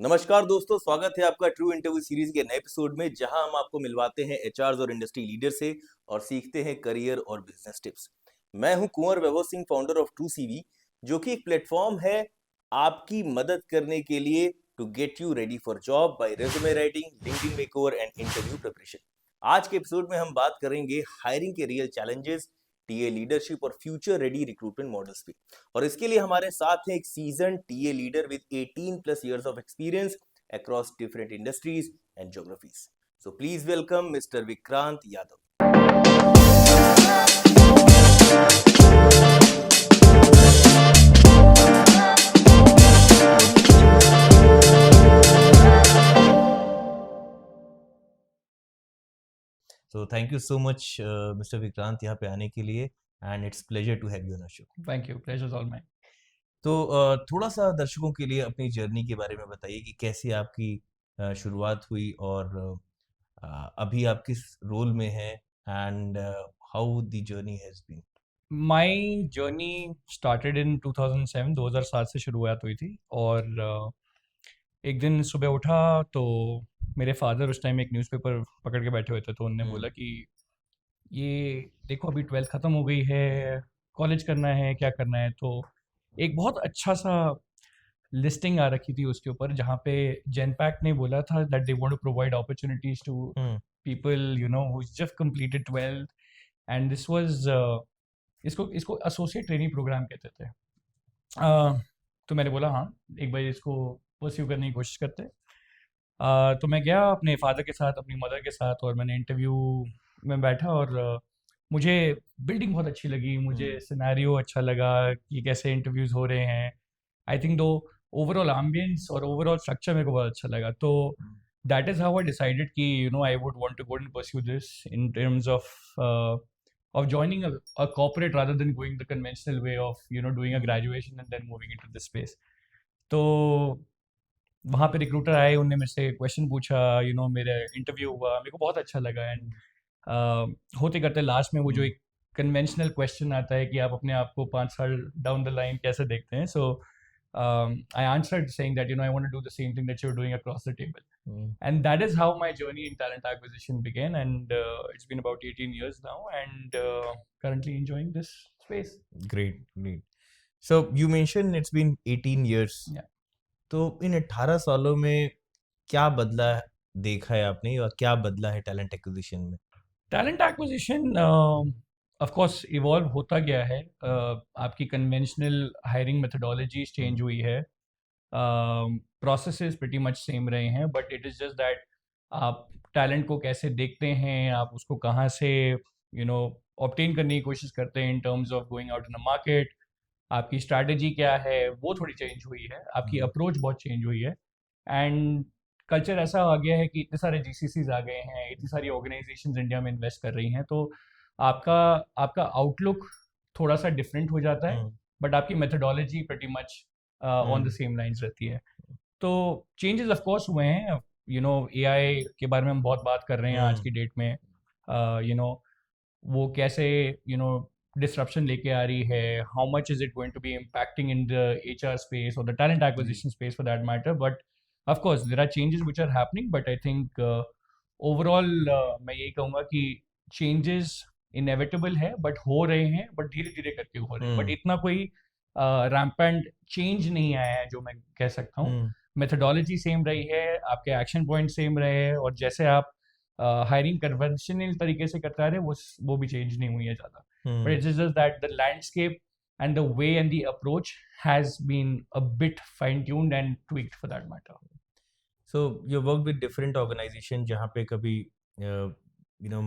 नमस्कार दोस्तों, स्वागत है आपका ट्रू इंटरव्यू सीरीज के नए एपिसोड में जहां हम आपको मिलवाते हैं एचआर और इंडस्ट्री लीडर से और सीखते हैं करियर और बिजनेस टिप्स। मैं हूं Kunwar Vaibhav Singh, founder of True CV, जो कि एक प्लेटफॉर्म है आपकी मदद करने के लिए to get you ready for job by resume writing, LinkedIn makeover and interview preparation. आज के एपिसोड में हम बात करेंगे हायरिंग के रियल चैलेंजेस, टीए लीडरशिप और फ्यूचर रेडी रिक्रूटमेंट मॉडल्स पे। और इसके लिए हमारे साथ है एक seasoned TA leader with 18 plus years of experience across different industries and geographies. So please welcome mister Vikrant Yadav. So thank you so much, Mr. Vikrant, यहाँ पे आने के लिए, and it's pleasure to have you on our show. Thank you. Pleasure's all mine. तो थोड़ा सा दर्शकों के लिए अपनी जर्नी के बारे में बताइए कि कैसे आपकी शुरुआत हुई और अभी आप किस रोल में हैं and how the journey has been. My journey started in 2007. 2007 से शुरुआत हुई थी और एक दिन सुबह उठा तो मेरे फादर उस टाइम एक न्यूज़पेपर पकड़ के बैठे हुए थे, तो उन्होंने बोला कि ये देखो अभी 12th ख़त्म हो गई है, कॉलेज करना है, क्या करना है। तो एक बहुत अच्छा सा लिस्टिंग आ रखी थी उसके ऊपर, जहाँ पे जेनपैक्ट ने बोला था that they want to provide opportunities to people who just completed 12th, and this was इसको इसको एसोसिएट ट्रेनिंग प्रोग्राम कहते थे। तो मैंने बोला हाँ, एक बार इसको परस्यू करने की कोशिश करते। तो मैं गया अपने फादर के साथ, अपनी मदर के साथ, और मैंने इंटरव्यू में बैठा और मुझे बिल्डिंग बहुत अच्छी लगी, मुझे सिनेरियो अच्छा लगा कि कैसे इंटरव्यूज़ हो रहे हैं। I think though overall ambience और ओवरऑल स्ट्रक्चर मेरे को बहुत अच्छा लगा। तो that is how I decided कि I would want to go and pursue this in terms of joining a corporate rather than going the conventional way of doing a graduation and then moving into this space. तो वहाँ पे recruiter आए, उनने मेरे से question पूछा, मेरा interview हुआ, मेरे को बहुत अच्छा लगा। एंड होते करते लास्ट में वो जो एक कन्वेंशनल क्वेश्चन आता है कि आप अपने आप को 5 साल डाउन द लाइन कैसे देखते हैं, सो I answered saying that I want to do the same thing that you're doing across the table. And that is how my journey in talent acquisition began, and it's been about 18 years now, and currently enjoying this space. Great. So you mentioned it's been 18 years. Yeah. तो इन 18 सालों में क्या बदला देखा है आपने और क्या बदला है टैलेंट एक्विजिशन में? Talent acquisition of course evolve होता गया है। आपकी कन्वेंशनल हायरिंग मेथडोलॉजीज चेंज हुई है, प्रोसेसेस प्रीटी मच सेम रहे हैं, but it is just that आप टैलेंट को कैसे देखते हैं, आप उसको कहाँ से ऑब्टेन करने की कोशिश करते हैं इन terms of going out in the market, आपकी स्ट्रैटेजी क्या है, वो थोड़ी चेंज हुई है, आपकी अप्रोच बहुत चेंज हुई है। एंड कल्चर ऐसा आ गया है कि इतने सारे जीसीसीज आ गए हैं, इतनी सारी ऑर्गेनाइजेशंस इंडिया में इन्वेस्ट कर रही हैं, तो आपका आउटलुक थोड़ा सा डिफरेंट हो जाता है, बट आपकी methodology pretty much on the same lines रहती है। तो चेंजेस ऑफ कोर्स हुए हैं। एआई के बारे में हम बहुत बात कर रहे हैं आज की डेट में। वो कैसे डिसरप्शन लेके आ रही है, how much is it going to be impacting in the HR space और the talent acquisition space for that matter. But of course there are changes which are happening, but I think overall मैं यही कहूँगा कि changes inevitable है, but हो रहे हैं, but धीरे धीरे करके हो रहे हैं। बट इतना कोई रैम्पेंट चेंज नहीं आया है जो मैं कह सकता हूँ। मेथडोलॉजी सेम रही है, आपके एक्शन पॉइंट सेम रहे हैं, और जैसे आप हायरिंग कन्वेंशनल तरीके से करता रहे वो भी चेंज नहीं हुई है ज़्यादा। But it's just that the landscape and the way and the approach has been a bit fine-tuned and tweaked for that matter. So you worked with different organization जहाँ पे कभी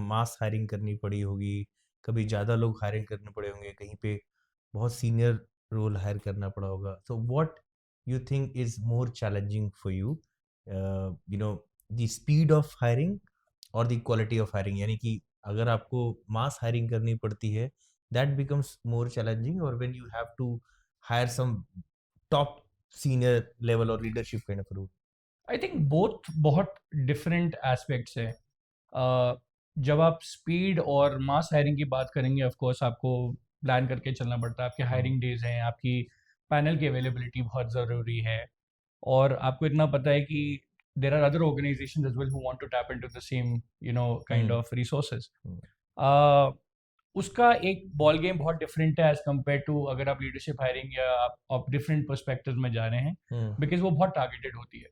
मास हायरिंग करनी पड़ी होगी, कभी ज़्यादा लोग हायरिंग करने पड़े होंगे, कहीं पे बहुत सीनियर रोल हायर करना पड़ा होगा। So what you think is more challenging for you, the speed of hiring or the quality of hiring? यानी कि अगर आपको मास हायरिंग करनी पड़ती है, that becomes more challenging, or when you have to hire some top senior level or leadership kind of role? I think both बहुत different aspects है। जब आप स्पीड और मास हायरिंग की बात करेंगे, ऑफ कोर्स आपको प्लान करके चलना पड़ता है, आपके हायरिंग डेज हैं, आपकी पैनल की अवेलेबिलिटी बहुत ज़रूरी है, और आपको इतना पता है कि there are other organizations as well who want to tap into the same kind hmm, of resources. Hmm, uh, उसका एक बॉल गेम बहुत डिफरेंट है एज कम्पेयर टू अगर आप लीडरशिप हायरिंग या आप डिफरेंट पर्सपेक्टिव में जा रहे हैं, हम्म, बिकॉज वो बहुत टारगेटेड होती है.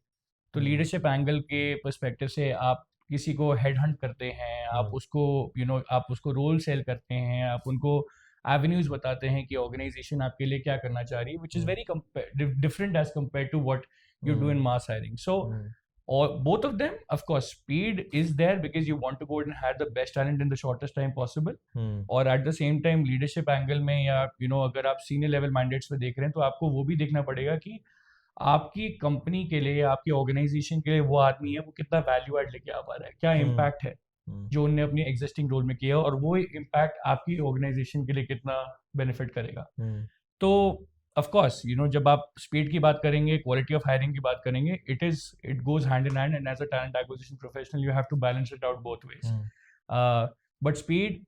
तो हम्म, लीडरशिप एंगल के पर्सपेक्टिव से आप किसी को हेड हंट करते हैं, आप हम्म, उसको आप उसको रोल सेल करते हैं, आप उनको एवेन्यूज बताते हैं कि ऑर्गेनाइजेशन आपके लिए क्या करना चाह रही है, which is hmm, very different as compared to what you do in hmm, mass hiring. So, hmm, or both of them, of course, speed is there because you want to go and hire the best talent in the shortest time possible. हम्म, और at the same time leadership angle में या अगर आप senior level mandates पे देख रहे हैं तो आपको वो भी देखना पड़ेगा कि आपकी कंपनी के लिए, आपकी ऑर्गेनाइजेशन के लिए वो आदमी है, वो कितना वैल्यू ऐड लेके आ पा रहा है, क्या हम्म, इम्पैक्ट है हम्म, जो उनने अपनी एग्जिस्टिंग रोल में किया, और वो इम्पैक्ट आपकी ऑर्गेनाइजेशन के लिए कितना बेनिफिट करेगा. हम्म, तो ऑफ कोर्स जब आप स्पीड की बात करेंगे, क्वालिटी ऑफ हायरिंग की बात करेंगे, it goes hand in hand, and as a talent acquisition professional you have to balance it out both ways. Hmm, but speed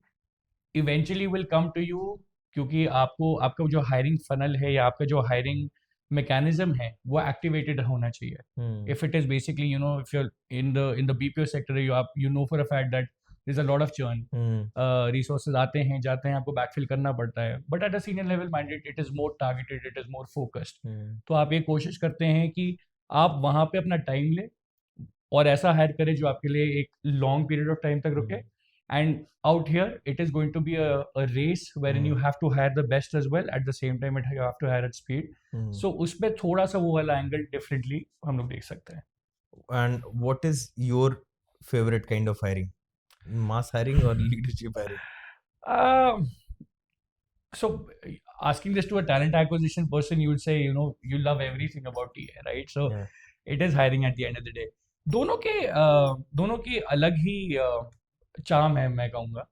eventually will come to you, क्योंकि आपको आपका जो हायरिंग फनल है या आपका जो हायरिंग मैकेनिज्म है वो एक्टिवेटेड होना चाहिए. हम्म, If it is basically, if you're in the BPO sector, you know for a fact that there's a lot of churn. Hmm, Resources आते हैं जाते हैं, आपको बैकफिल करना पड़ता है, but at a senior level minded it is more targeted, it is more focused. Hmm, तो आप ये कोशिश करते हैं कि आप वहाँ पे अपना टाइम लें और ऐसा हायर करें जो आपके लिए एक लॉन्ग पीरियड ऑफ टाइम तक रुके. And out here it is going to be a race wherein you hmm, have to hire the best as well, at the same time you have to hire at speed. Hmm. So उसमें थोड़ा सा वो वाला angle differently हम लोग देख सकते हैं. And what is your favorite kind of hiring? Mass hiring or leadership hiring? Um, so asking this to a talent acquisition person, you would say, you love everything about TA, right? So Yeah. it is hiring at the end of the day. दोनों की अलग ही charm है, मैं कहूँगा.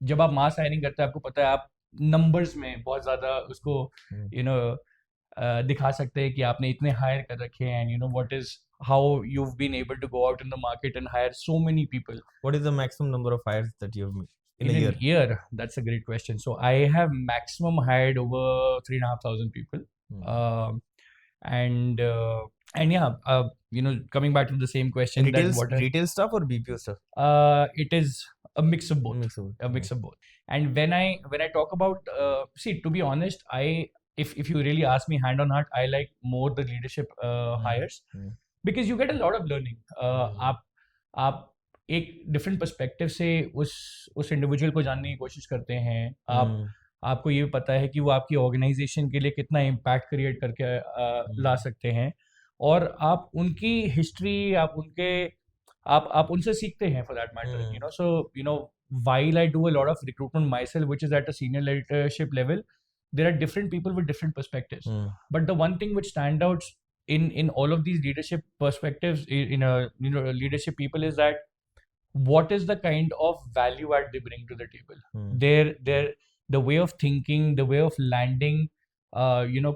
जब आप mass hiring करते हैं, आपको पता है आप नंबर्स में बहुत ज़्यादा उसको Hmm. दिखा सकते हैं कि आपने इतने हायर कर रखे हैं, and what is how you been able to go out in the market and hire so many people What is the maximum number of hires that you have made in in a an year? year. That's a great question. So I have maximum hired over 3,500 people. Hmm. um, and yeah, coming back to the same question, that Retail stuff or BPO stuff? it is a mix of both. Mix of both. A mix of both. And when I talk about, see, to be honest, if you really ask me hand on heart, I like more the leadership hires, Hmm. because you get a lot of learning. आप एक different perspective से उस individual को जानने की कोशिश करते हैं. आपको ये पता है कि वो आपकी ऑर्गेनाइजेशन के लिए कितना इम्पैक्ट क्रिएट करके ला सकते हैं, और आप उनकी हिस्ट्री, आप उनसे सीखते हैं, for that matter. So while I do a lot of recruitment myself, which is at a senior leadership level, there are different people with different perspectives. But the one thing which stand out in all of these leadership perspectives, in a leadership people, is that what is the kind of value add they bring to the table. Their the way of thinking, the way of landing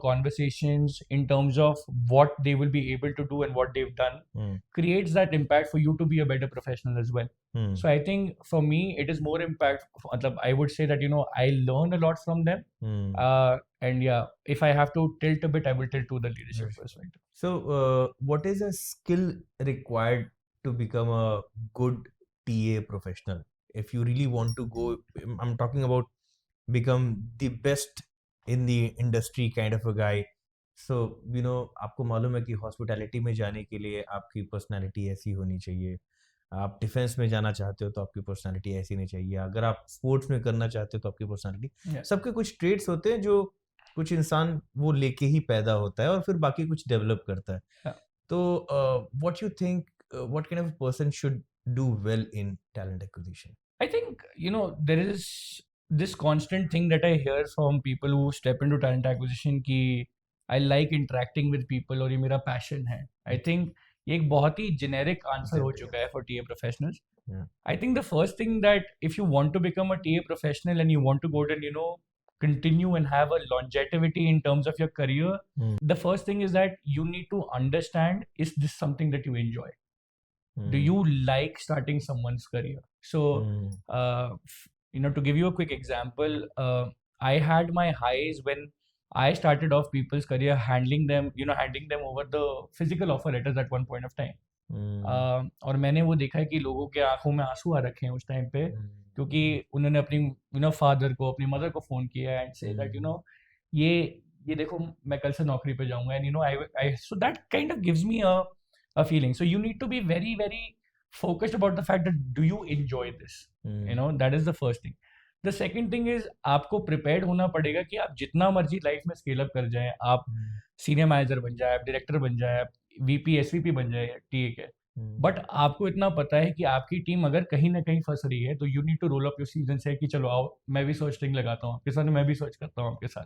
conversations in terms of what they will be able to do and what they've done creates that impact for you to be a better professional as well. So I think for me it is more impact. I would say that I learn a lot from them. And yeah, if I have to tilt a bit, I will tilt to the leadership perspective. So what is a skill required to become a good TA professional? If you really want to go, I'm talking about become the best in the industry kind of a guy. So आपको मालूम है कि hospitality में जाने के लिए आपकी personality ऐसी होनी चाहिए. आप डिफेंस में जाना चाहते हो तो आपकी पर्सनालिटी ऐसी नहीं चाहिए. अगर आप स्पोर्ट्स में करना चाहते हो तो आपकी पर्सनालिटी, सबके कुछ ट्रेड्स होते हैं जो कुछ इंसान वो लेके ही पैदा होता है और फिर बाकी कुछ डेवलप करता है. तो what you think, what kind of person should do well in talent acquisition? I think there is this constant thing that I hear from people who step into talent acquisition कि I like interacting with people और ये मेरा passion है. I think ये एक बहुत ही generic answer हो चुका है for TA professionals. I think the first thing that if you want to become a TA professional and you want to go and continue and have a longevity in terms of your career, the first thing is that you need to understand, is this something that you enjoy? Do you like starting someone's career? So to give you a quick example, I had my highs when I started off people's career handing them over the physical offer letters at one point of time. और मैंने वो देखा है कि लोगों के आंखों में आंसू आ रखे हैं उस टाइम पे, क्योंकि उन्होंने अपनी फादर को, अपनी मदर को फोन किया एंड से दैट ये ये देखो मैं कल से नौकरी पे जाऊंगा, and I so that kind of gives me a feeling. So you need to be very very focused about the fact that do you enjoy this. That is the first thing. The second thing is आपको prepared होना पड़ेगा कि आप जितना मर्जी life में scale up कर जाएं, आप सीनियर मैनेजर बन जाए, आप डायरेक्टर बन जाए, आप वीपी एसवीपी बन जाए, ठीक है, बट आपको इतना पता है कि आपकी टीम अगर कहीं ना कहीं फंस रही है तो you need to roll up your season से कि चलो आओ मैं भी सर्च स्ट्रिंग लगाता हूँ आपके साथ, मैं भी सर्च करता हूँ आपके साथ.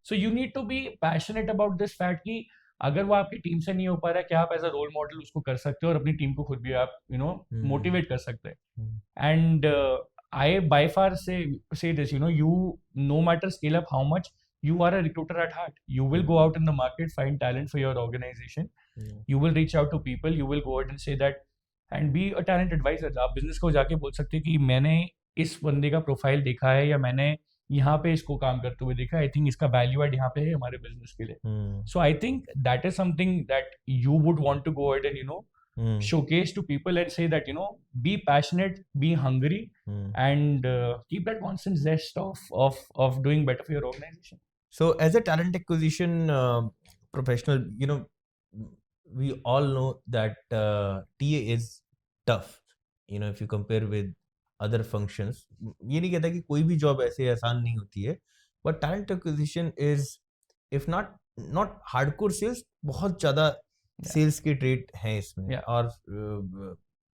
So you need to be passionate about this fact कि अगर वो आपकी टीम से नहीं हो पा रहा है, क्या आप एज अ रोल मॉडल उसको कर सकते हो और अपनी टीम को खुद भी आप मोटिवेट कर सकते हैं. एंड आई बाय फार से this, you no matter scale up how much, you are a recruiter at heart. You will go out in the market, find talent for your organization. You will reach out to people, you will go out and say that and be a talent advisor. आप business को जाके बोल सकते हो कि मैंने इस बंदे का प्रोफाइल देखा है या मैंने यहाँ पे इसको काम करते हुए देखा, आई थिंक इसका वैल्यू एड यहाँ पे है हमारे बिजनेस के लिए. So I think that is something that you would want to go ahead and showcase to people and say that be passionate, be hungry, and keep that constant zest of doing better for your organization. So as a talent acquisition professional, we all know that TA is tough, if you compare with other functions. ये नहीं कहता कि कोई भी job ऐसे आसान नहीं होती है, but talent acquisition is if not hardcore sales, बहुत ज़्यादा सेल्स के ट्रेट हैं इसमें. और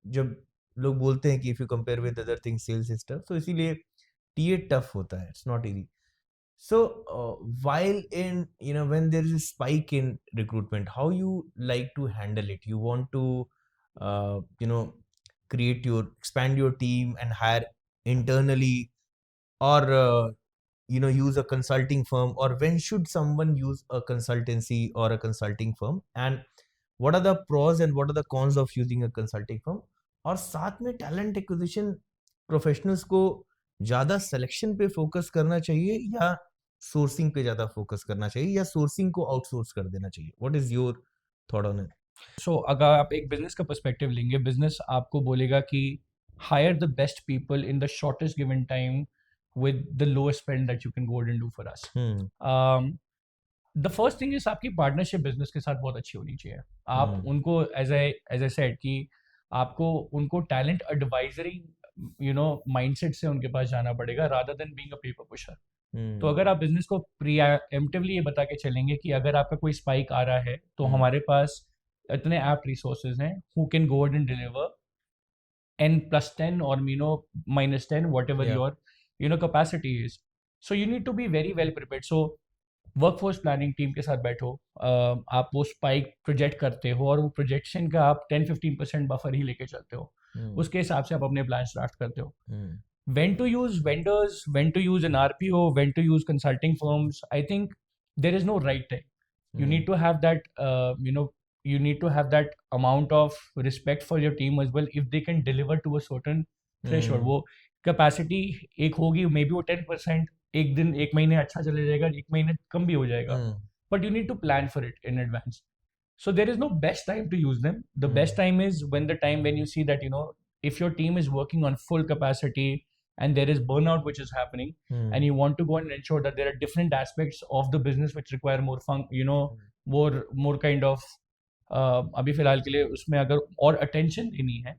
जब लोग बोलते हैं कि if you compare with other things sales is tough, तो इसीलिए टीए टफ होता है, it's not easy. So while in when there is a spike in recruitment, how you like to handle it? You want to expand your team and hire internally, or use a consulting firm, or when should someone use a consultancy or a consulting firm, and what are the pros and what are the cons of using a consulting firm? और साथ में talent acquisition professionals को ज़्यादा selection पे focus करना चाहिए या sourcing पे ज़्यादा फोकस करना चाहिए या सोर्सिंग को आउटसोर्स कर देना चाहिए? What is your thought on it? So अगर आप एक बिजनेस का पर्सपेक्टिव लेंगे, बिजनेस आपको बोलेगा कि hire the best people in the shortest given time with the lowest spend that you can go ahead and do for us. The first thing is आपकी partnership business के साथ बहुत अच्छी होनी चाहिए. आप उनको एज आई सेड कि आपको उनको टैलेंट एडवाइजरी माइंडसेट से उनके पास जाना पड़ेगा rather than being a paper pusher. तो अगर आप बिजनेस को प्रीएम्प्टिवली ये बता के चलेंगे कि अगर आपका कोई स्पाइक आ रहा है तो हमारे पास इतने ऐप रिसोर्सेज हैं who can go ahead and deliver N+10 or -10 whatever your capacity is. So you need to be very well prepared. So workforce planning team के साथ बैठो, आप वो स्पाइक प्रोजेक्ट करते हो और वो प्रोजेक्शन का आप 10-15% बफर ही लेके चलते हो, उसके हिसाब से आप अपने प्लान ड्राफ्ट करते हो. When to use vendors, when to use an RPO, when to use consulting firms, I think there is no right time. You need to have that you need to have that amount of respect for your team as well if they can deliver to a certain threshold. वो capacity एक होगी, may be वो 10%, एक दिन एक महीने अच्छा चले जाएगा, एक महीने कम भी हो जाएगा, but you need to plan for it in advance. So there is no best time to use them. The best time is when you see that if your team is working on full capacity and there is burnout which is happening, and you want to go and ensure that there are different aspects of the business which require more more kind of अभी फिलहाल के लिए उसमें अगर और attention देनी है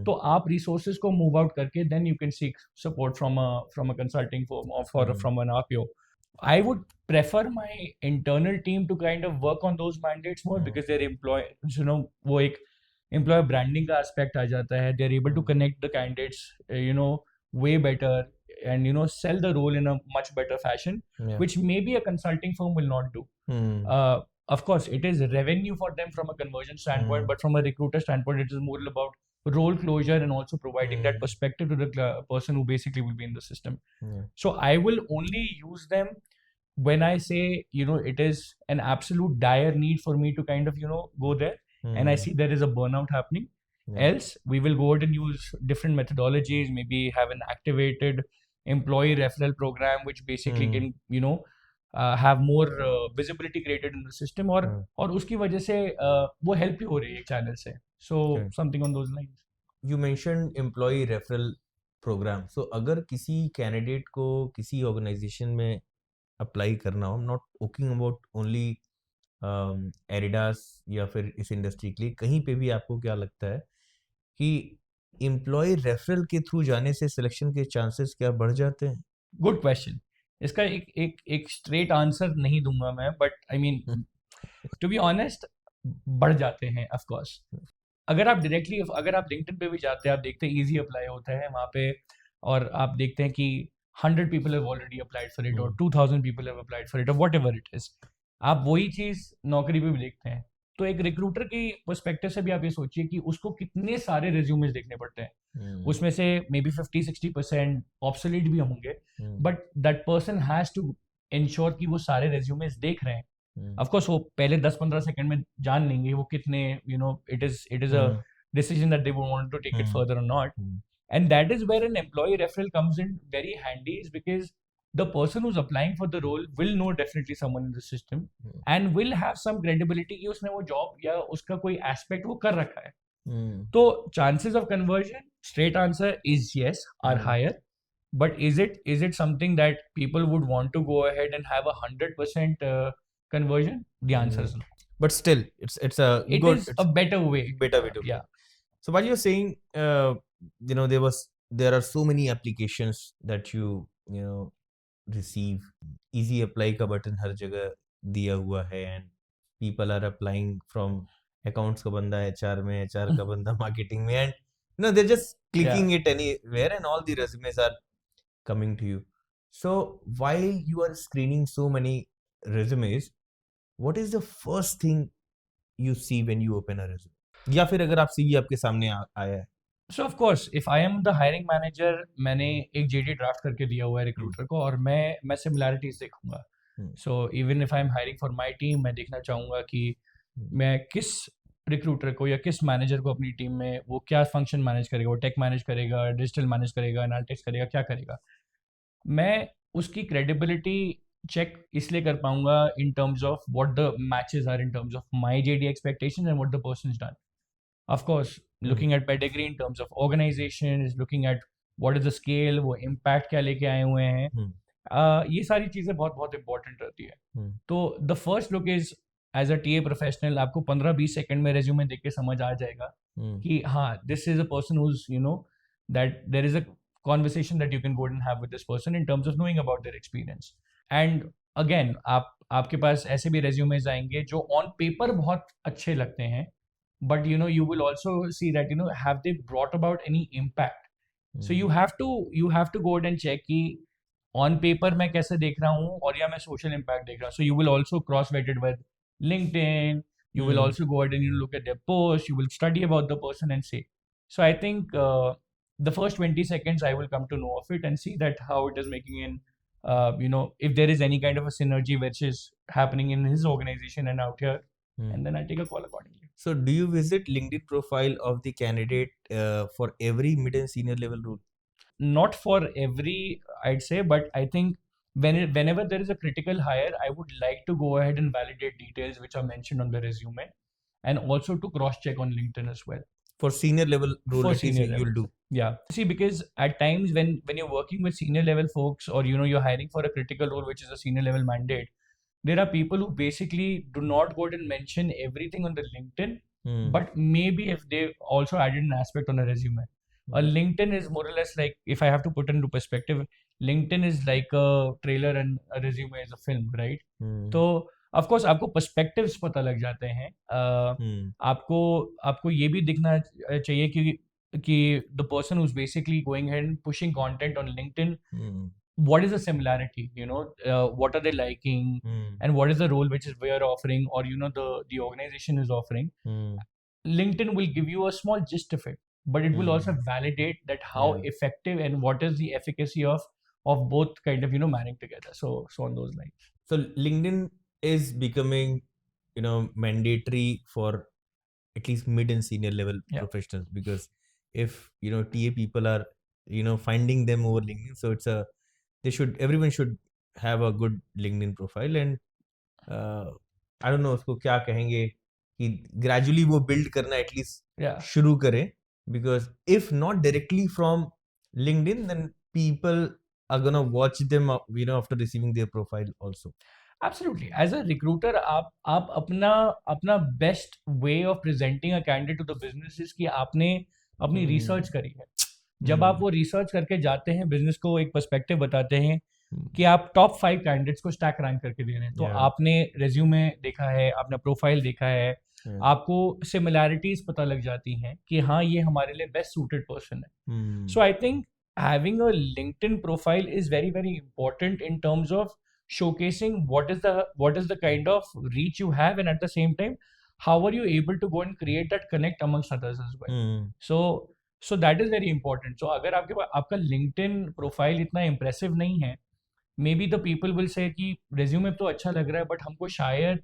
तो आप रिसोर्सेज को मूव आउट करके then you can seek support from a consulting firm और from an RPO. I would prefer my internal team to kind of work on those mandates more because their employees, वो एक employer branding का aspect आ जाता है. They're able to connect the candidates, way better and sell the role in a much better fashion, which maybe a consulting firm will not do. Of course, it is revenue for them from a conversion standpoint, but from a recruiter standpoint, it is more about role closure and also providing that perspective to the person who basically will be in the system. So I will only use them when I say, it is an absolute dire need for me to kind of, go there and I see there is a burnout happening. Else, we will go ahead and use different methodologies, maybe have an activated employee referral program, which basically can, have more visibility created in the system, और उसकी वजह से वो help भी हो रही है एक चैनल से, so Okay. something on those lines. You mentioned employee referral program. So अगर किसी कैंडिडेट को किसी ऑर्गेनाइजेशन में अप्लाई करना हो, not talking about only Adidas या फिर इस इंडस्ट्री के लिए, कहीं पे भी आपको क्या लगता है कि एम्प्लॉय रेफरल के थ्रू जाने से सिलेक्शन के चांसेस क्या बढ़ जाते हैं? Good question. इसका एक स्ट्रेट आंसर नहीं दूंगा मैं, but I mean to be honest बढ़ जाते हैं ऑफ कोर्स. अगर आप लिंक्डइन पे भी जाते हैं, आप देखते हैं इजी अप्लाई होता है वहाँ पे, और आप देखते हैं कि 100 people have already applied for it, or 2000 people have applied for it, or whatever it is. आप वही चीज़ नौकरी पे भी देखते हैं. तो एक रिक्रूटर की पर्सपेक्टिव से भी आप ये सोचिए कि उसको कितने सारे रिज्यूमेस देखने पड़ते हैं. उसमें से मे बी 50-60% ऑब्सोलीट भी होंगे, but that person has to ensure कि वो सारे रिज्यूमेस देख रहे हैं. ऑफ कोर्स वो पहले 10-15 सेकंड में जान लेंगे वो कितने, it is a decision that they would want to take it further or not. And that is where an employee referral comes in very handy, is because the person who's applying for the role will know definitely someone in the system and will have some credibility कि उसने वो job या उसका कोई aspect वो कर रखा है. तो chances of conversion, straight answer is yes, are higher. But is it something that people would want to go ahead and have 100% conversion? The answer is no. But still, it's a It good, is a better way. better way to Yeah. So while you're saying, there are so many applications that you know receive. Easy apply का button हर जगह दिया हुआ है, and people are applying from accounts का बंदा HR में, HR का बंदा marketing में, and they're just clicking it anywhere, and all the resumes are coming to you. So while you are screening so many resumes, what is the first thing you see when you open a resume? या फिर अगर आप CV आपके सामने आया है. So of course, if I am the hiring manager, मैंने एक JD ड्राफ्ट करके दिया हुआ है रिक्रूटर को, और मैं सिमिलैरिटीज देखूंगा. So even if I am hiring for my team, मैं देखना चाहूँगा कि मैं किस रिक्रूटर को या किस मैनेजर को अपनी टीम में वो क्या फंक्शन मैनेज करेगा, वो टेक मैनेज करेगा, डिजिटल मैनेज करेगा, एनालिटिक्स करेगा, क्या करेगा. मैं उसकी क्रेडिबिलिटी चेक इसलिए कर पाऊंगा in terms of what the matches are in terms of my JD expectations and what the person's done. Of course, looking at pedigree in terms of organization, is looking at what is the scale, वो impact क्या लेके आए हुए हैं. ये सारी चीज़ें बहुत बहुत important रहती है. तो the first look is, as a TA professional, आपको 15-20 सेकंड में resume देख के समझ आ जाएगा कि हाँ, this is a person who's, that there is a conversation that you can go and have with this person in terms of knowing about their experience. And again, आपके पास ऐसे भी resumes आएंगे जो on paper बहुत अच्छे लगते हैं, but you will also see that have they brought about any impact. So you have to go ahead and check कि on paper मैं कैसे देख रहा हूँ और या मैं social impact देख रहा हूँ. So you will also cross vet it with LinkedIn. You will also go ahead and look at their posts. You will study about the person and say. So I think the first 20 seconds I will come to know of it and see that how it is making in if there is any kind of a synergy which is happening in his organization and out here, and then I take a call accordingly. So do you visit LinkedIn profile of the candidate for every mid and senior level role? Not for every, I'd say, but I think whenever there is a critical hire, I would like to go ahead and validate details which are mentioned on the resume, and also to cross check on LinkedIn as well. For senior level role, For at least senior you'll level. do. Yeah. See, because at times when you're working with senior level folks, or you're hiring for a critical role which is a senior level mandate, there are people who basically do not go ahead and mention everything on the LinkedIn, but maybe if they also added an aspect on a resume. A LinkedIn is more or less like, if I have to put into perspective, LinkedIn is like a trailer and a resume is a film, right? तो of course आपको perspectives पता लग जाते हैं. आपको ये भी दिखना चाहिए कि the person who's basically going ahead and pushing content on LinkedIn, what is the similarity, what are they liking, and what is the role which is we are offering, or the organization is offering. LinkedIn will give you a small gist of it, but it will also validate that how effective and what is the efficacy of both kind of marrying together. So on those lines. So LinkedIn is becoming mandatory for at least mid and senior level professionals, because if TA people are finding them over LinkedIn, so everyone should have a good LinkedIn profile and I don't know उसको क्या कहेंगे कि gradually वो build करना at least Yeah. शुरू करें, because if not directly from LinkedIn, then people are gonna watch them, after receiving their profile also. Absolutely. As a recruiter, आप अपना अपना best way of presenting a candidate to the business is कि आपने अपनी research करी है. जब आप वो research करके जाते हैं, business को एक perspective बताते हैं कि आप top 5 candidates को stack rank करके दे रहे हैं. तो Yeah. आपने resume देखा है, आपने profile देखा है, Yeah. आपको similarities पता लग जाती हैं कि हाँ ये हमारे लिए best suited person है. So I think having a LinkedIn profile is very, very important in terms of showcasing what is the kind of reach you have, and at the same time how are you able to go and create that connect amongst others as well. So that is very important. So अगर आपके पास आपका LinkedIn profile इतना impressive नहीं है, maybe the people will say कि resume तो अच्छा लग रहा है but हमको शायद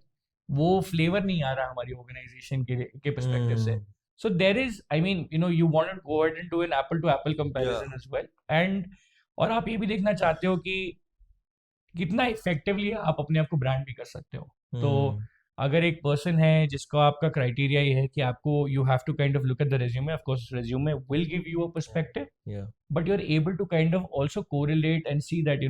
वो flavor नहीं आ रहा हमारी organization के perspective से. So there is, I mean, you want to go ahead and do an apple to apple comparison as well. And और आप ये भी देखना चाहते हो कि कितना इफेक्टिवली आप अपने आप को ब्रांड भी कर सकते हो. तो अगर एक पर्सन है जिसका आपका क्राइटेरिया ये है कि आपको you have to kind of look at the resume, of course resume will give you a perspective, but you are able to kind of also correlate and see that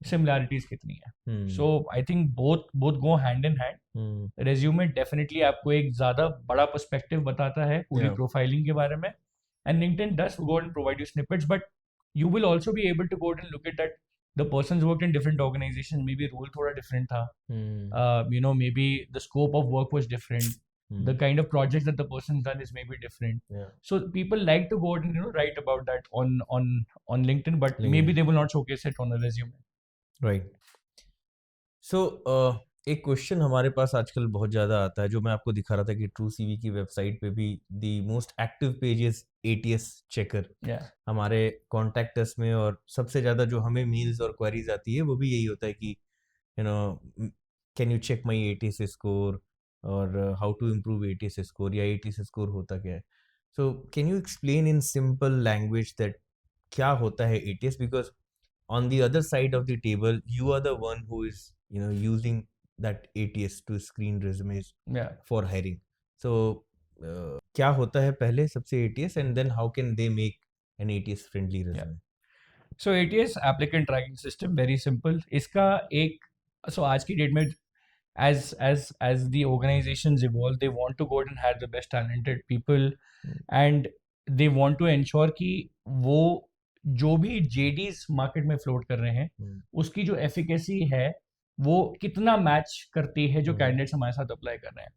similarities कितनी है. So I think both go hand in hand. Resume definitely आपको एक ज्यादा बड़ा perspective बताता है पूरी profiling के बारे में, and LinkedIn does go and provide you snippets, but you will also be able to go and look at that the person's worked in different organizations, maybe role thoda different tha, maybe the scope of work was different, the kind of projects that the person's done is maybe different. So people like to go and write about that on LinkedIn, but maybe they will not showcase it on a resume. Right. So एक question हमारे पास आजकल बहुत ज़्यादा आता है, जो मैं आपको दिखा रहा था कि ट्रू सीवी की वेबसाइट पे भी the most active page is ATS checker हमारे कॉन्टैक्ट अस में, और सबसे ज़्यादा जो हमें मेल्स और क्वेरीज आती है वो भी यही होता है कि can you check my ATS score, और how to improve ATS score, या ATS स्कोर होता क्या है. So can you explain in simple language that क्या होता है ATS, because on the other side of the table you are the one who is using that ATS to screen resumes for hiring. So क्या होता है पहले सबसे ATS, and then how can they make an ATS friendly resume? So ATS applicant tracking system, very simple. इसका एक so आज की date में as the organizations evolve, they want to go and hire the best talented people, and they want to ensure कि वो जो भी JDs market में फ्लोट कर रहे हैं उसकी जो एफिकेसी है वो कितना मैच करती है जो कैंडिडेट्स हमारे साथ अप्लाई कर रहे हैं.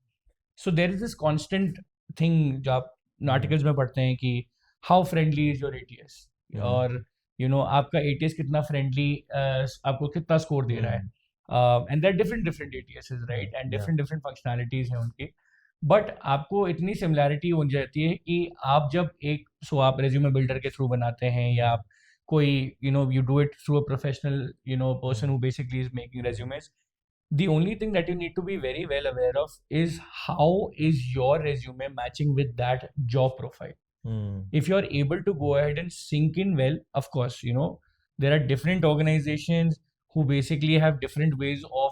So there is this constant thing जो आप आर्टिकल्स में पढ़ते हैं कि how friendly is your ATS, और आपका ATS कितना फ्रेंडली, आपको कितना स्कोर दे रहा है. And there different ATS right, and different functionalities हैं उनकी, बट आपको इतनी सिमिलैरिटी हो जाती है कि आप जब आप रेज्यूमे बिल्डर के थ्रू बनाते हैं, या आप कोई you do it through a professional person who basically is making resumes, the only thing that you need to be very well aware of is how is your resume matching with that job profile. If you're able to go ahead and sync in well, of course there are different organizations who basically have different ways of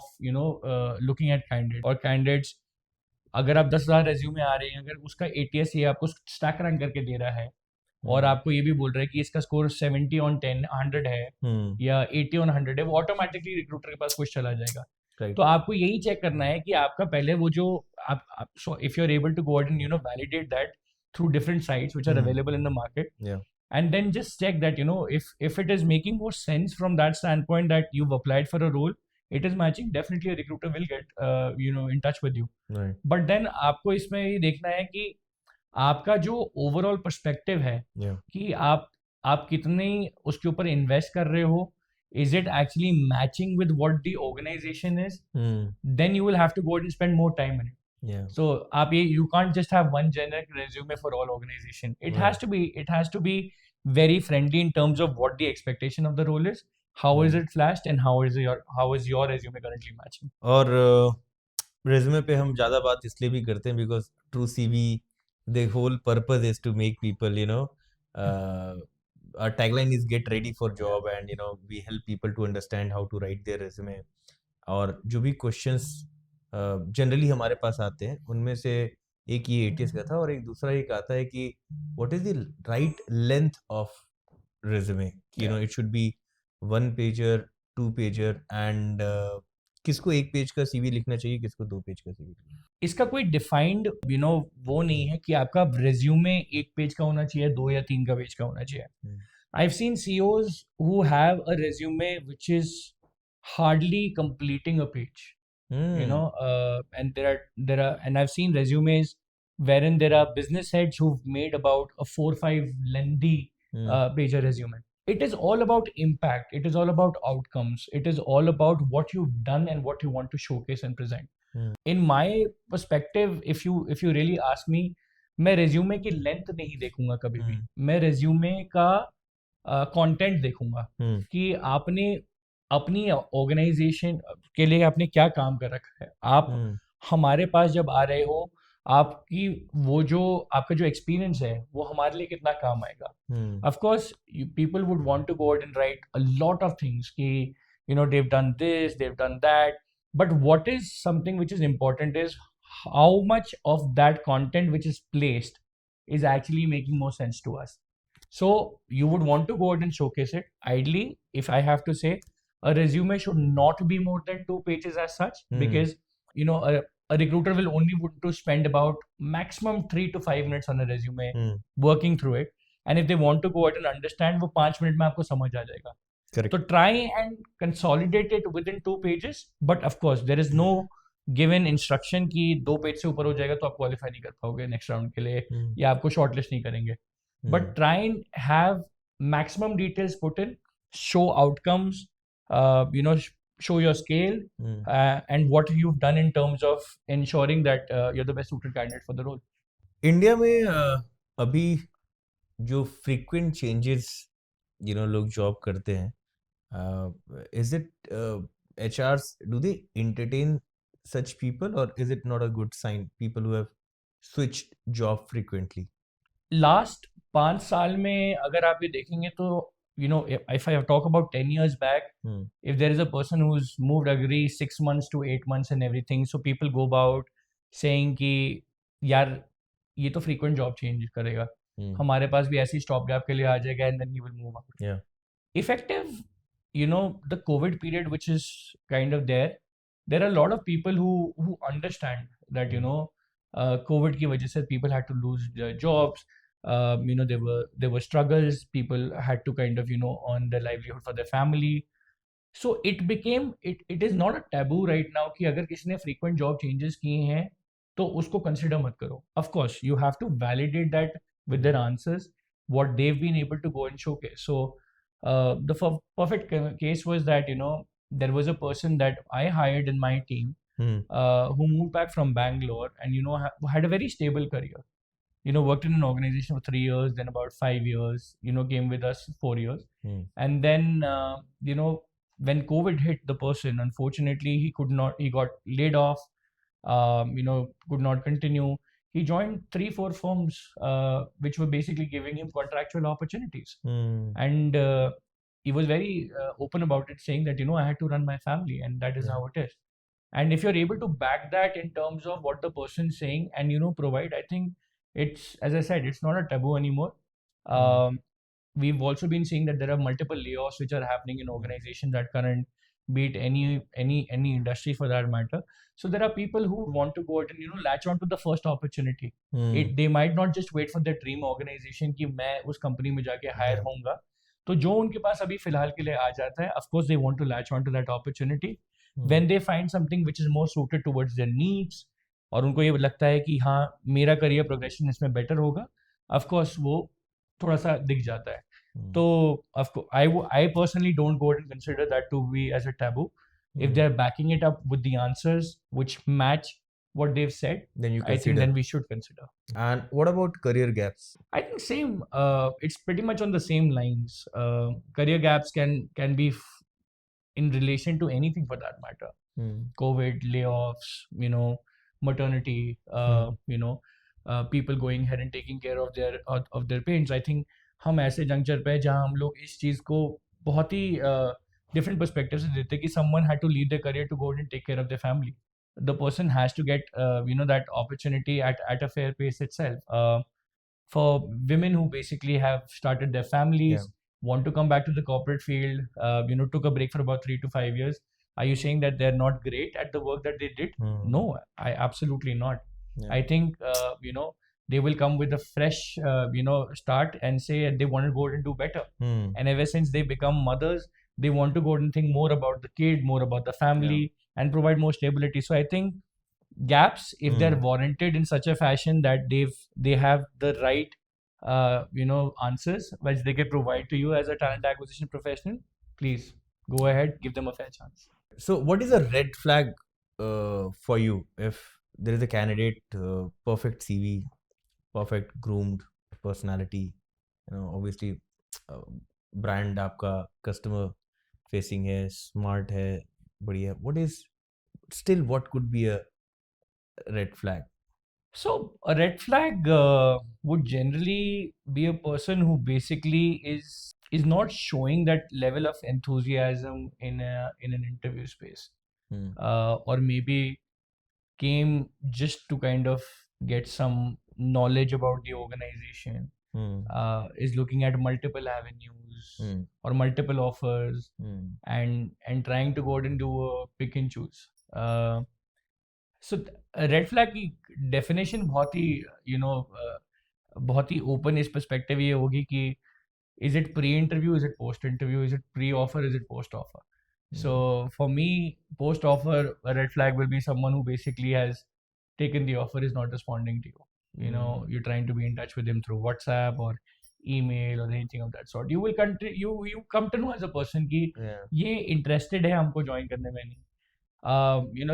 looking at candidates. अगर आप 10,000 resume आ रहे हैं, अगर उसका ATS ये आपको stack rank करके दे रहा है और आपको ये भी बोल रहा है कि इसका स्कोर 70 on 10 100 है या 80 on 100 है, वो ऑटोमेटिकली रिक्रूटर के पास कुछ चला जाएगा. तो आपको यही चेक करना है कि आपका पहले वो जो आप so if you are able to go ahead and validate that through different sites which are available in the market, and then just check that if it is making more sense from that standpoint that you've applied for a role, it is matching, definitely a recruiter will get in touch with you. But then आपको इसमें ये देखना है कि आपका जो overall perspective है कि आप कितने उसके ऊपर इन्वेस्ट कर रहे हो, is it actually matching with what the organization is? Then you will have to go and spend more time in it. So you can't just have one generic resume for all organization. It has to be very friendly in terms of what the expectation of the role is, how is it flashed, and how is your resume currently matching. और resume पे हम ज़्यादा बात इसलिए भी करते हैं because true CV, the whole purpose is to make people our tagline is get ready for job, and we help people to understand how to write their resume. और जो भी क्वेश्चंस जनरली हमारे पास आते हैं उनमें से एक ये एटीएस का था, और एक दूसरा एक आता है कि what is the right length of resume. It should be 1 pager, 2 pager, and किसको 1 पेज का सीवी लिखना चाहिए, किसको 2 पेज का सीवी. इसका कोई डिफाइंड वो नहीं है कि आपका रेज्यूमे 1 पेज का होना चाहिए, 2 या 3 का पेज का होना चाहिए. I've seen CEOs who have a resume which is hardly completing a page. And and I've seen resumes wherein there are business heads who've made about a 4-5 lengthy pager resume. It is all about impact. It is all about outcomes. It is all about what you've done and what you want to showcase and present. In my perspective, if you really ask me, मैं resume की length नहीं देखूंगा कभी भी. मैं resume का content देखूंगा कि आपने अपनी ऑर्गेनाइजेशन के लिए आपने क्या काम कर रखा है. आप हमारे पास जब आ रहे हो, आपकी आपका जो एक्सपीरियंस है वो हमारे लिए कितना काम आएगा. Of course people would want to go out and write a lot of things कि they've done this, they've done that, but what is something which is important is how much of that content which is placed is actually making more sense to us. So you would want to go out and showcase it. Ideally, if I have to say, a resume should not be more than 2 pages as such, because a recruiter will only want to spend about maximum 3 to 5 minutes on a resume, working through it. And if they want to go out and understand, वो 5 minute में आपको समझ आ जाएगा. Correct. So try and consolidate it within 2 pages. But of course, there is no given instruction कि 2 page से ऊपर हो जाएगा तो आप क्वालिफाई नहीं कर पाओगे नेक्स्ट राउंड के लिए, या आपको शॉर्टलिस्ट नहीं करेंगे. But try and have maximum details put in, show outcomes, show your scale, and what you've done in terms of ensuring that you're the best suited candidate for the role. India में अभी जो frequent changes लोग job करते हैं, is it HRs, do they entertain such people, or is it not a good sign, people who have switched job frequently? Last 5 साल में अगर आप ये देखेंगे तो if I talk about 10 years back, if there is a person who's moved every 6 months to 8 months and everything, so people go about saying कि यार ये तो frequent job change करेगा, हमारे पास भी ऐसी stop gap के लिए आ जाएगा, and then he will move out. Yeah. Effective, the COVID period which is kind of there are a lot of people who understand that COVID की वजह से people had to lose their jobs. There were struggles. People had to kind of earn their livelihood for their family. So it is not a taboo right now कि अगर किसी ने frequent job changes किए हैं तो उसको consider मत करो. Of course, you have to validate that with their answers, what they've been able to go and showcase. So the perfect case was that there was a person that I hired in my team who moved back from Bangalore and had a very stable career. Worked in an organization for 3 years, then about 5 years, came with us 4 years. And then, when COVID hit the person, unfortunately, he got laid off, could not continue. He joined 3-4 firms, which were basically giving him contractual opportunities. And he was very open about it, saying that, I had to run my family, and that is how it is. And if you're able to back that in terms of what the person's saying and, provide, I think, it's, as I said, it's not a taboo anymore. We've also been seeing that there are multiple layoffs which are happening in organizations at current, be it any industry for that matter. So there are people who want to go out and latch on to the first opportunity. They might not just wait for their dream organization कि मैं उस company में जाके hire होऊंगा. तो जो उनके पास अभी फिलहाल के लिए आ जाता है, of course they want to latch on to that opportunity. When they find something which is more suited towards their needs, और उनको ये लगता है कि हाँ मेरा करियर प्रोग्रेशन इसमें बेटर होगा, ऑफ कोर्स वो थोड़ा सा दिख जाता है. तो I personally don't go and consider that to be as a taboo. If they're backing it up with the answers which match what they've said, then I think then we should consider. And what about career gaps? I think same. It's pretty much on the same lines. Career gaps can be in relation to anything for that matter. COVID, layoffs, maternity, people going ahead and taking care of their parents. I think हम ऐसे juncture पे हैं जहाँ हम लोग इस चीज़ को बहुत ही डिफरेंट पर्सपेक्टिव से देते हैं कि someone had to leave their career to go and take care of their family. The person has to get that opportunity at a fair pace itself. For women who basically have started their Yeah. families, want to come back to the corporate field, took a break for about 3 to 5 years. Are you saying that they're not great at the work that they did? No, I absolutely not. Yeah. I think they will come with a fresh start and say they want to go out and do better. And ever since they become mothers, they want to go out and think more about the kid, more about the family, and provide more stability. So I think gaps, if they're warranted in such a fashion that they have the right answers which they can provide to you as a talent acquisition professional, please go ahead, give them a fair chance. So, what is a red flag for you if there is a candidate, perfect CV, perfect groomed personality, obviously brand आपका customer facing है, smart है, बढ़िया. What could be a red flag? So a red flag would generally be a person who basically is not showing that level of enthusiasm in an interview space, or maybe came just to kind of get some knowledge about the organization, is looking at multiple avenues or multiple offers, and trying to go out and do a pick and choose. So red flag की definition बहुत ही open इस perspective ये होगी कि is it pre-interview, is it post-interview, is it pre-offer, is it post-offer? So for me, post-offer, a red flag will be someone who basically has taken the offer, is not responding to you. You're trying to be in touch with him through WhatsApp or email or anything of that sort. You come to know as a person कि ये interested है हमको join करने में नहीं.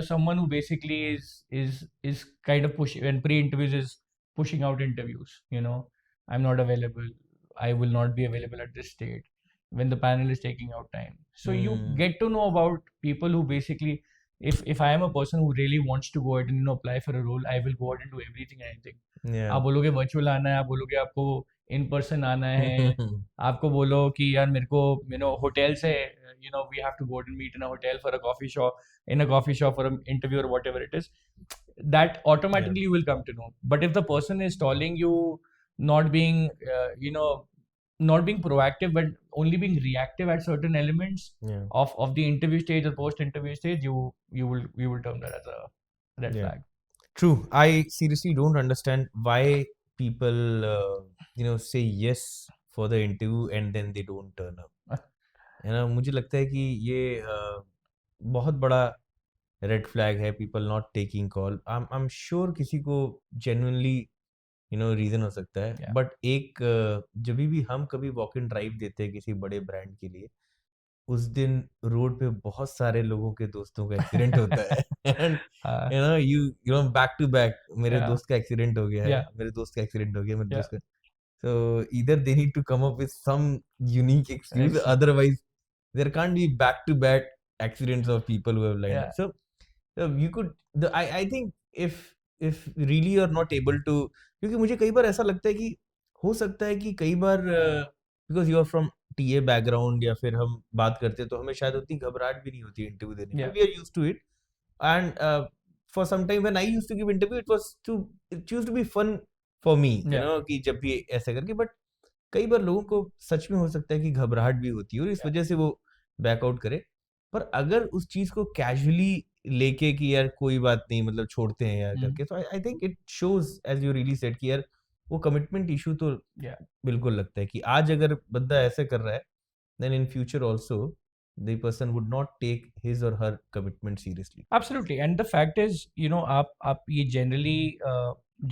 Someone who basically is kind of pushing, when pre-interviews is pushing out interviews. I'm not available, I will not be available at this date, when the panel is taking out time. So you get to know about people who basically, if I am a person who really wants to go ahead and apply for a role, I will go ahead and do everything and anything. आप बोलोगे virtual आना है, आप बोलोगे आपको in person आना है, आपको बोलो कि यार मेरे को होटल से we have to go and meet in a hotel for a coffee shop, for an interview or whatever it is, that automatically you will come to know. But if the person is stalling you, not being not being proactive but only being reactive at certain elements of the interview stage or post interview stage, you will term that as a red flag. True. I seriously don't understand why people say yes for the interview and then they don't turn up. मुझे लगता है कि ये बहुत बड़ा red flag है, people not taking call. I am sure किसी को जेन्युइनली रीजन हो सकता है, बट एक जब भी हम कभी वॉक इन ड्राइव देते हैं किसी बड़े ब्रांड के लिए, उस दिन रोड पे बहुत सारे लोगों के दोस्तों का एक्सीडेंट होता है. यू बैक टू बैक, मेरे दोस्त का एक्सीडेंट हो गया है, मेरे दोस्त का एक्सीडेंट हो गया, मेरे दोस्त का. So either they need to come up with some unique excuse, otherwise there can't be back-to-back accidents of people who have lined up. So you could, I think if really you're not able to, क्योंकि मुझे कई बार ऐसा लगता है कि हो सकता है कि कई बार because you are from TA background या फिर हम बात करते हैं तो हमें शायद उतनी घबराहट भी नहीं होती इंटरव्यू देने में. We are used to it, and for some time when I used to give interview, it used to be fun for me, कि जब भी ऐसा करके. बट कई बार लोगों को सच में हो सकता है कि घबराहट भी होती है और इस वजह से वो बैकआउट करे. पर अगर उस चीज को कैजुअली लेके कि यार कोई बात नहीं, मतलब छोड़ते हैं यार करके, तो I think it shows, as you really said, कि यार वो कमिटमेंट इशू तो बिल्कुल लगता है कि आज अगर बंदा ऐसे कर रहा है, then in future also the person would not take his or her commitment seriously. Absolutely. And the fact is, आप ये generally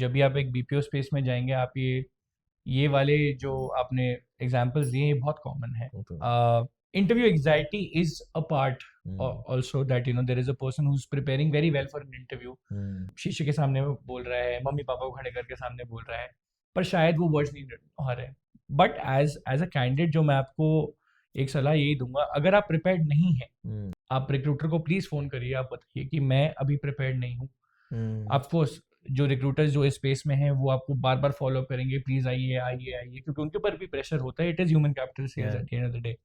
जब भी आप एक BPO स्पेस में जाएंगे, आप ये वाले जो आपने एग्जांपल्स दिए, ये बहुत कॉमन है. Interview anxiety is a part also, that there is a person who's preparing very well for an interview. शीशे के सामने बोल रहा है, मम्मी पापा को खड़े करके सामने बोल रहा है, पर शायद वो वर्ड्स नहीं आ रहे. बट एज अ कैंडिडेट जो मैं आपको एक सलाह यही दूंगा, अगर आप प्रिपेयर्ड नहीं हैं, आप रिक्रूटर को प्लीज फोन करिए, आप बताइए कि मैं अभी प्रिपेयर्ड नहीं हूँ. ऑफ कोर्स जो रिक्रूटर्स जो इस स्पेस में हैं वो आपको बार बार फॉलो करेंगे, प्लीज आइए आइए आइए, क्योंकि उनके ऊपर भी प्रेशर होता है, it is human capital sales Yeah. At the end of the day.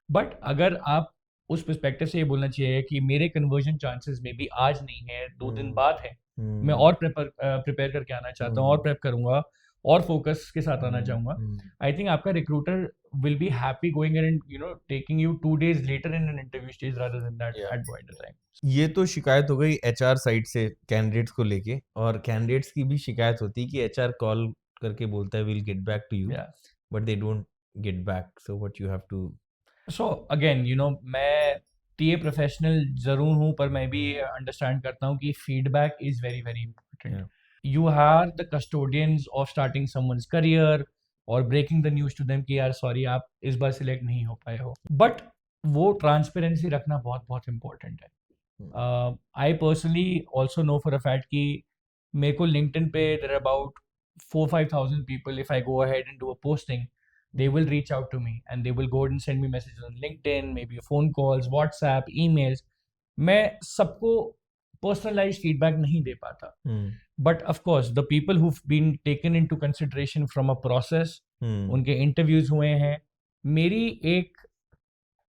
But अगर आप उस पर्सपेक्टिव से ये बोलना चाहिए कि मेरे कन्वर्जन चांसेस में भी आज नहीं है, 2 दिन बाद है, मैं और प्रिपेयर करके आना चाहता हूँ, और प्रेप करूंगा, और फोकस के साथ आना चाहूंगा, आई थिंक आपका recruiter will be happy going in and taking you 2 days later in an interview stage rather than that Yeah. at point of time. ये तो शिकायत हो गई एचआर साइड से कैंडिडेट्स को लेके, और कैंडिडेट्स की भी शिकायत होती है कि एचआर कॉल करके बोलता है will get back to you, Yeah. But they don't get back, so what you have to. So again, मैं टीए प्रोफेशनल जरूर हूँ, पर मैं भी अंडरस्टैंड करता हूँ कि feedback is very very important. You are the custodians of starting someone's career और breaking the news to them कि यार सॉरी आप इस बार सिलेक्ट नहीं हो पाए हो, बट वो ट्रांसपेरेंसी रखना बहुत बहुत इंपॉर्टेंट है। I personally also know for a fact कि मेरे को लिंक्डइन पे there about 4-5 thousand people, if I go ahead and do a posting, they will reach out to me and they will go ahead and send me messages on LinkedIn, maybe phone calls, WhatsApp, emails. मैं सबको personalized feedback नहीं दे पाता, but of course the people who've been taken into consideration from a process, उनके interviews हुए हैं, मेरी एक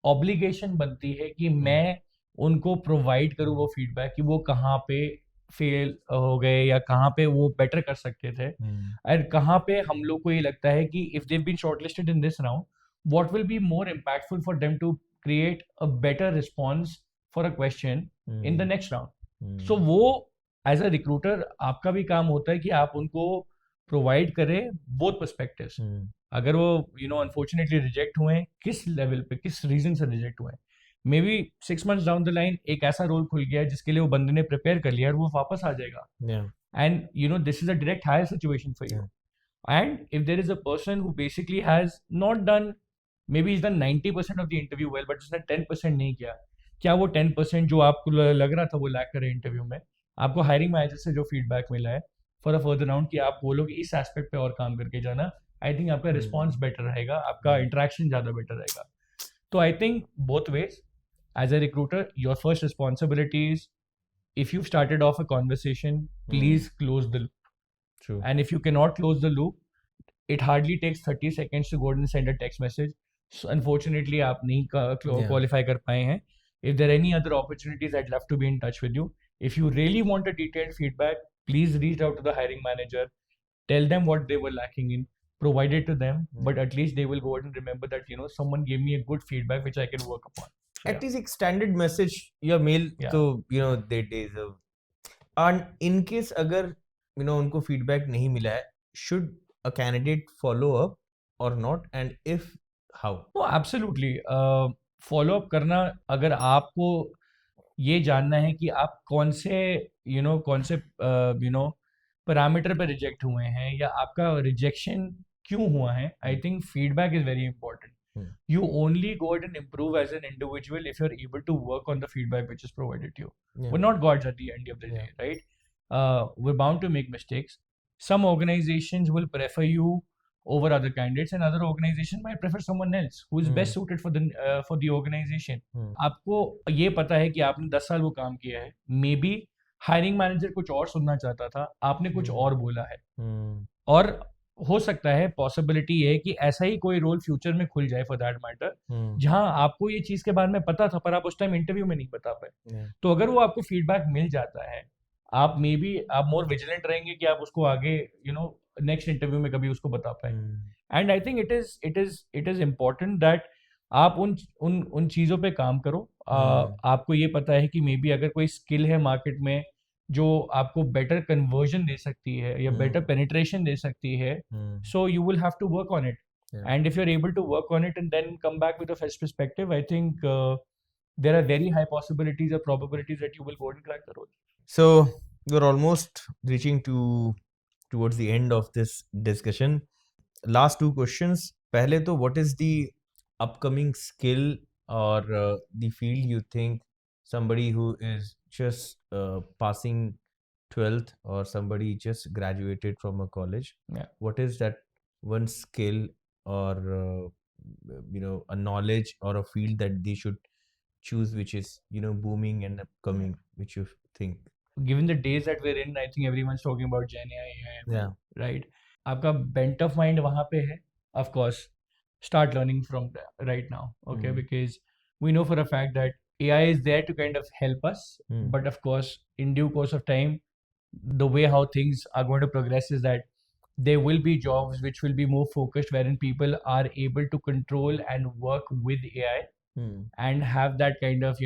obligation बनती है कि मैं उनको प्रोवाइड करूँ वो फीडबैक कि वो कहाँ पे फेल हो गए या कहाँ पे वो बेटर कर सकते थे, एंड कहाँ पे हम लोग को ये लगता है कि if they've been shortlisted in this round, what will be more impactful for them to create a better response for a question in the next round. So वो एज अ रिक्रूटर आपका भी काम होता है कि आप उनको प्रोवाइड करें बोथ पर्सपेक्टिव्स। अगर वो अनफॉर्चुनेटली रिजेक्ट हुए, किस लेवल पे, किस रीजन से रिजेक्ट हुए, may be 6 months down the line एक ऐसा रोल खुल गया जिसके लिए वो बंदे ने प्रिपेयर कर लिया और वो वापस आ जाएगा, and this is a direct hire situation for you, and if there is a person who basically has not done, may be is done 90% of the interview well, but उसने 10% नहीं किया, क्या वो 10% जो आपको लग रहा था वो लैक करे इंटरव्यू में, आपको हायरिंग मैनेजर से जो फीडबैक मिला है फॉर अ फर्दर राउंड कि आप बोलो कि इस एस्पेक्ट पे और काम करके जाना, आई थिंक आपका रिस्पॉन्स बेटर रहेगा, आपका इंटरेक्शन ज़्यादा बेटर रहेगा। तो I think both ways, as a recruiter, your first responsibility is, if you've started off a conversation, please close the loop. True. And if you cannot close the loop, it hardly takes 30 seconds to go ahead and send a text message. So unfortunately, आप नहीं qualify कर पाए हैं. If there are any other opportunities, I'd love to be in touch with you. If you really want a detailed feedback, please reach out to the hiring manager. Tell them what they were lacking in. Provide it to them, but at least they will go ahead and remember that someone gave me a good feedback which I can work upon. At least एक standard message या mail तो they deserve. And in case अगर उनको feedback नहीं मिला है, should a candidate follow up or not, and if how? No, absolutely. Follow up करना, अगर आपको ये जानना है कि आप कौन से पैरामीटर पे रिजेक्ट हुए हैं या आपका रिजेक्शन क्यों हुआ है, I think feedback is very important. You only go ahead and improve as an individual if you're able to work on the feedback which is provided to you. We're not gods at the end of the day, right? We're bound to make mistakes. Some organizations will prefer you over other candidates, and other organizations might prefer someone else who is best suited for the organization. आपको ये पता है कि आपने 10 साल वो काम किया है, मे बी हायरिंग मैनेजर कुछ और सुनना चाहता था, आपने कुछ और बोला है, और हो सकता है पॉसिबिलिटी है कि ऐसा ही कोई रोल फ्यूचर में खुल जाए फॉर दैट मैटर, जहां आपको ये चीज के बारे में पता था पर आप उस टाइम इंटरव्यू में नहीं बता पाए. तो अगर वो आपको फीडबैक मिल जाता है, आप मे बी आप मोर विजिलेंट रहेंगे कि आप उसको आगे नेक्स्ट इंटरव्यू में कभी उसको बता पाए. And I think it is important that आप उन चीजों पे काम करो. आपको ये पता है कि मे बी अगर कोई स्किल है मार्केट में जो आपको बेटर कन्वर्जन दे सकती है या बेटर पेनिट्रेशन दे सकती है, so you will have to work on it, and if you are able to work on it and then come back with a fresh perspective, I think there are very high possibilities or probabilities that you will go and crack the role. So we're almost reaching towards the end of this discussion. Last two questions. पहले तो what is the upcoming skill or the field you think somebody who is just passing 12th or somebody just graduated from a college, what is that one skill or a knowledge or a field that they should choose which is booming and upcoming, which you think? given the days that we're in, I think everyone's talking about Gen AI, ML, Yeah. right? आपका bent of mind वहाँ पे है, of course, start learning from right now, okay? Because we know for a fact that AI is there to kind of help us, but of course, in due course of time, the way how things are going to progress is that there will be jobs which will be more focused, wherein people are able to control and work with AI and have that kind of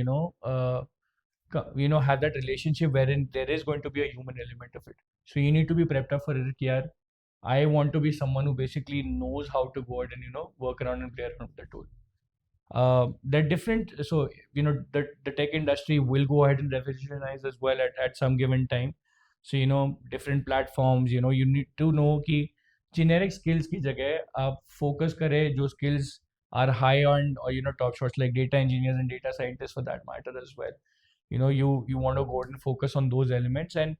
have that relationship wherein there is going to be a human element of it. So you need to be prepped up for it. Yeah, I want to be someone who basically knows how to go ahead and work around and play around with the tool. They're different. So the tech industry will go ahead and revolutionize as well at some given time. So different platforms. You need to know कि generic skills की जगह आप focus करें जो skills are high on or top shots like data engineers and data scientists for that matter as well. You want to go ahead and focus on those elements and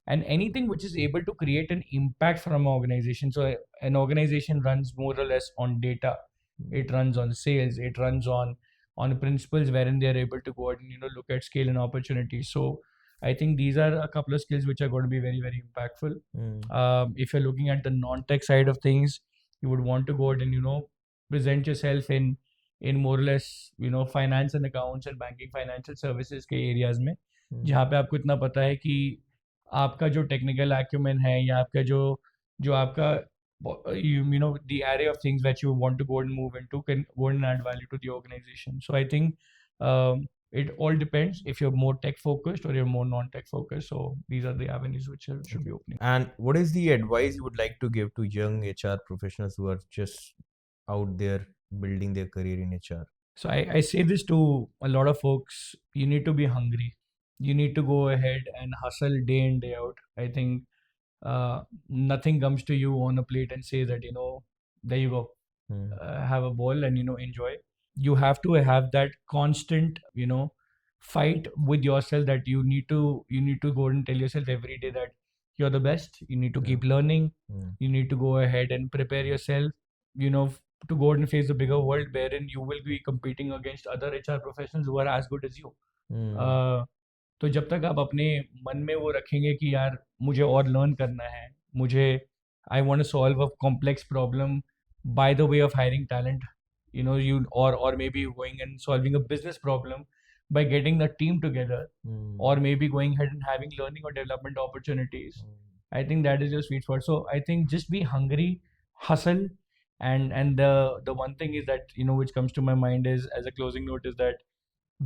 anything which is able to create an impact from an organization. So an organization runs more or less on data. It runs on sales. It runs on principles wherein they are able to go ahead and look at scale and opportunities. So I think these are a couple of skills which are going to be very, very impactful. If you're looking at the non-tech side of things, you would want to go ahead and present yourself in more or less finance and accounts and banking financial services के areas में जहाँ पे आपको इतना पता है कि आपका जो टेक्निकल acumen है या आपका जो आपका the array of things that you want to go and move into can go and add value to the organization. So I think it all depends if you're more tech focused or you're more non-tech focused. So these are the avenues which should be opening. And what is the advice you would like to give to young HR professionals who are just out there building their career in HR? So I say this to a lot of folks. You need to be hungry. You need to go ahead and hustle day in, day out. I think nothing comes to you on a plate and says that, there you go, have a ball and, enjoy. You have to have that constant, fight with yourself that you need to go and tell yourself every day that you're the best. You need to keep learning. You need to go ahead and prepare yourself, to go and face the bigger world wherein you will be competing against other HR professionals who are as good as you. तो जब तक आप अपने मन में वो रखेंगे कि यार मुझे और लर्न करना है, मुझे I want to solve a complex problem by the way of hiring talent, you or maybe going and solving a business problem by getting the team together, or maybe going ahead and having learning or development opportunities. I think that is your sweet spot. So I think just be hungry, hustle, and the one thing is that which comes to my mind is as a closing note is that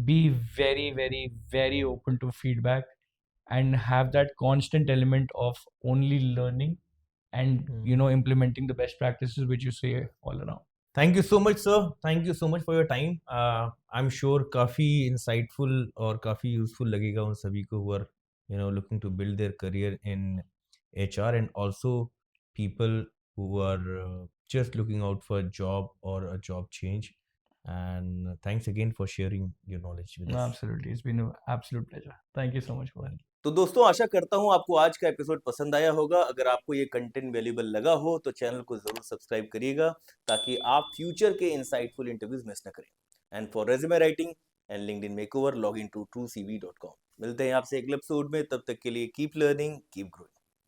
be very, very, very open to feedback and have that constant element of only learning and implementing the best practices which you say all around. Thank you so much, sir. Thank you so much for your time. I'm sure काफी insightful और काफी useful लगेगा उन सभी को who are looking to build their career in HR, and also people who are just looking out for a job or a job change. And thanks again for sharing your knowledge with us. Absolutely, it's been an absolute pleasure. Thank you so much for that. तो दोस्तों, आशा करता हूं आपको आज का episode पसंद आया होगा। अगर आपको ये कंटेंट वैल्यूएबल लगा हो तो चैनल को जरूर सब्सक्राइब करिएगा ताकि आप फ्यूचर के इंसाइटफुल इंटरव्यूज मिस न करें। And for resume writing and LinkedIn makeover log in to truecv.com। मिलते हैं आपसे अगले एपिसोड में, तब तक के लिए कीप लर्निंग, कीप ग्रोइंग।